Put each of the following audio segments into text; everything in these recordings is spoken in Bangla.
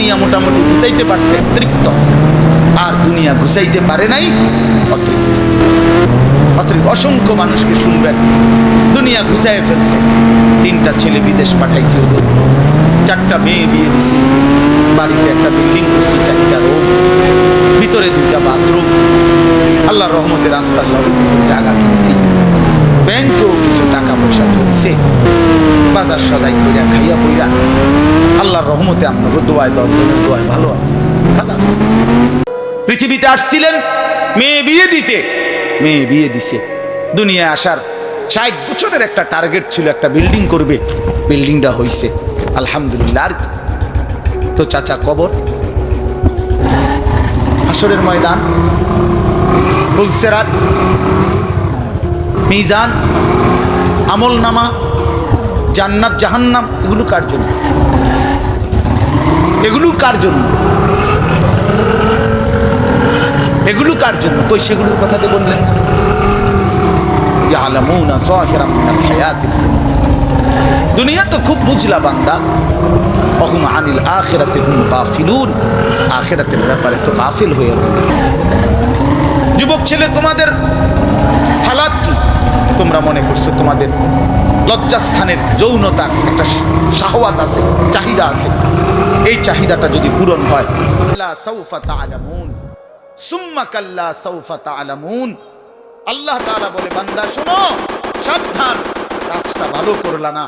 দুনিয়া মোটামুটি ঘুচাইতে পারছে তৃপ্ত, আর দুনিয়া ঘুচাইতে পারে নাই অতৃপ্ত। অতৃপ্ত অসংখ্য মানুষকে শুনবেন দুনিয়া ঘুচাইয়ে ফেলছে। 3টা ছেলে বিদেশ পাঠাইছি, ওদের 4টা মেয়ে বিয়ে দিছি, বাড়িতে একটা বিল্ডিং করছি, 4টা রুম, ভিতরে 2টা বাথরুম, আল্লাহর রহমতে রাস্তার লগে জায়গা কিনছি, ব্যাংকেও কিছু টাকা পয়সা ঢুকছে, বাজার সদাই কইরা খাইয়া বইরা আল্লাহর রহমতে আপনাকে দোয়ায় 10 জনের দোয়ায় ভালো আছে। পৃথিবীতে আসছিলেন মেয়ে বিয়ে দিতে, মেয়ে বিয়ে দিছে। দুনিয়ায় আসার 60 বছরের একটা টার্গেট ছিল, একটা বিল্ডিং করবে, বিল্ডিংটা হইছে আলহামদুলিল্লাহ। আর তো চাচা কবর, হাসরের ময়দান, পুলসেরাত, মিজান, আমল নামা, জান্নাত জাহান্নাম, এগুলো কার জন্য? এগুলো কার জন্য? এগুলো কার জন্য? কই সেগুলোর কথা তো বললেন না। ইয়ালামুনা যাহিরাম মিনাল হায়াতিদ দুনিয়া তো খুব বুঝলা বান্দা, ওহুম আনিল আখিরাতি হুম গাফিলুন, আখিরাতের ব্যাপারে তো গাফিল হয়ে গেল। যুবক ছেলে, তোমাদের হালাত কি? তোমরা মনে করছো তোমাদের লজ্জাস্থানের যৌনতা একটা শাহওয়াত আছে, চাহিদা আছে, এই চাহিদাটা যদি পূরণ হয়, লা সাউফা তা'লামুন সুম্মা কাল্লা সাউফা তা'লামুন। আল্লাহ তাআলা বলে, বান্দা শোনো, সাবধান, কাজটা ভালো করলা না,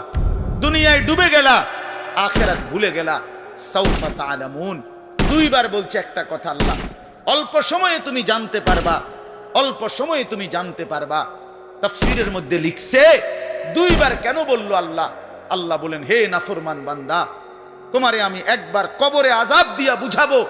দুনিয়ায় ডুবে গেলা, আখিরাত ভুলে গেলা, সাউফা তা'লামুন। 2বার বলছে একটা কথা আল্লাহ, অল্প সময়ে তুমি জানতে পারবা, অল্প সময়ে তুমি জানতে পারবা। তাফসীরের মধ্যে লিখছে 2বার কেন বলল আল্লাহ? আল্লাহ বলেন, হে নাফরমান বান্দা, তোমারে আমি একবার কবরে আযাব দিয়া বুঝাবো,